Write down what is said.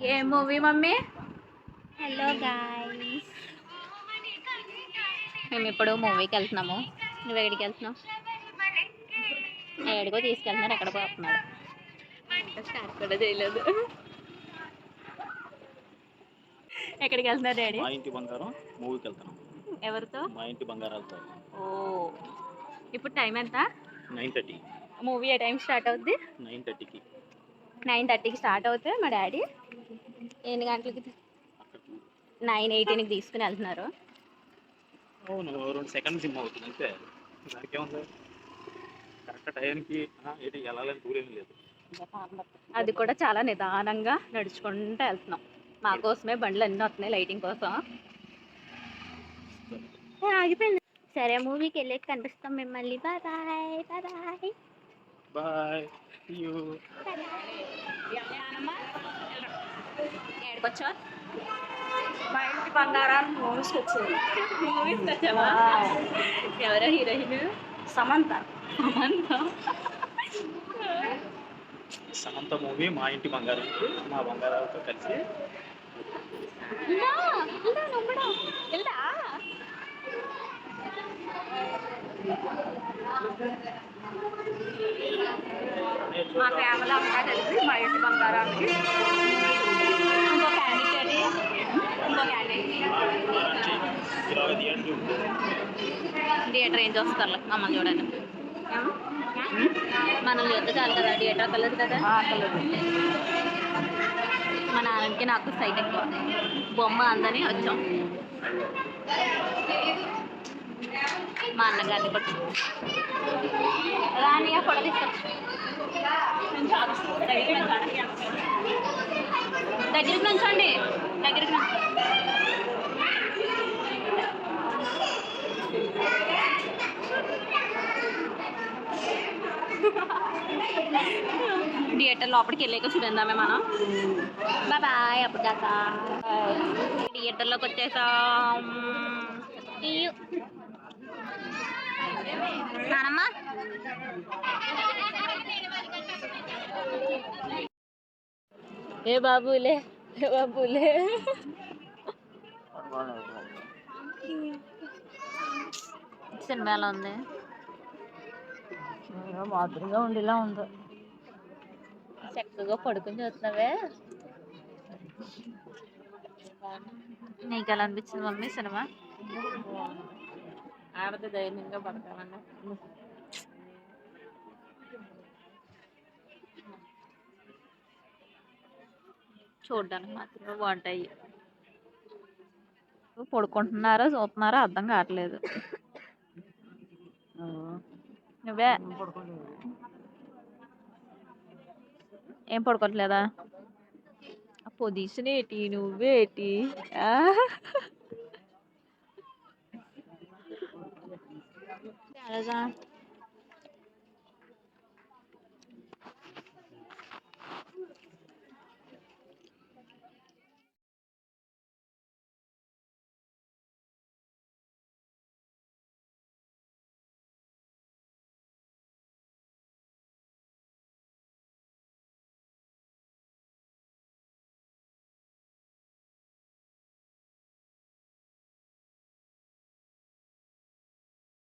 ఏ movie mummy? Hello guys, మేము ఇప్పుడు మూవీకి వెళ్తున్నాము. నువ్వు ఎక్కడికి వెళ్తున్నావు? ఎక్కడికో తీసుకెళ్తున్నారు, ఎక్కడ పోతున్నాడు ఇంకా స్టార్ట్ కూడా చేయలేదు. ఎక్కడికి వెళ్తున్నారు డాడీ? మా ఇంటి బంగారం మూవీకి వెళ్తున్నాం. ఎవరితో? మా ఇంటి బంగారాలతో. ఓ, ఇప్పుడు టైం ఎంత? 9:30. మూవీ ఏ టైం స్టార్ట్ అవుద్ది? 9:30కి. 9:30కి స్టార్ట్ అవుతే మా డాడీ ఎన్ని గంటలకి? 9:18కి తీసుకుని వెళ్తున్నారు. అవును, 2 సెకండ్ సినిమా అవుతుంది అంతే. దానికి ఏముంది, కరెక్ట్ టైంకి వెళ్ళాలని దూరేమీ లేదు. అది కూడా చాలా నిదానంగా నడుచుకుంటూ వెళ్తున్నాం. మా కోసమే బండ్లు అన్నీ వస్తున్నాయి లైటింగ్ కోసం. ఆగిపోయింది. సరే, మూవీకి వెళ్ళి కనిపిస్తాం మిమ్మల్ని. Bye bye bye bye bye. ఏడుకొచ్చా? మా ఇంటి బంగారం మూవీస్కి వచ్చేది. మూవీస్కి వచ్చావా? ఎవరో హీరోయిన్? సమంత. సమంత మూవీ మా ఇంటి బంగారం, మా బంగారాలతో కలిసి. మా ఫ్యామిలీ అంతా కలిసి మా ఇంటి బంగారానికి. ఇంకో క్యాండిడేట్, ఇంకో క్యాండిడేట్ థియేటర్ ఏం చూస్తారు మమ్మల్ని చూడండి. మనం చూస్తే చాలు కదా, థియేటర్ కలదు కదా. మా నాన్నకి నాకు సైట్ ఎక్కువ, బొమ్మ అందని వచ్చాం. మా అన్నగారిని కొట్టి రాని ఫోటో తీసుకొచ్చు. దగ్గరికి నుంచండి, దగ్గరికి థియేటర్ లోపలికి వెళ్ళాక చూడందామే మనం. Bye bye. అప్పుడు దాకా థియేటర్లోకి వచ్చేసాం. నానమ్మ, ఏ బాబులే, ఏ బాబులే. సినిమా ఎలా ఉంది? మాదిరిగా ఉండేలా ఉంది. చక్కగా పడుకుని చూస్తున్నావే. నీకు ఎలా అనిపించింది మమ్మీ సినిమా? ఆడది ధైర్యంగా పడతామన్నా. చూడడానికి మాత్రమే బాగుంటాయి. పడుకుంటున్నారా చూస్తున్నారా అర్థం కావట్లేదు. నువ్వే ఏం పడుకోవట్లేదా? పొజిషన్ ఏంటి, నువ్వేటి? అలాగా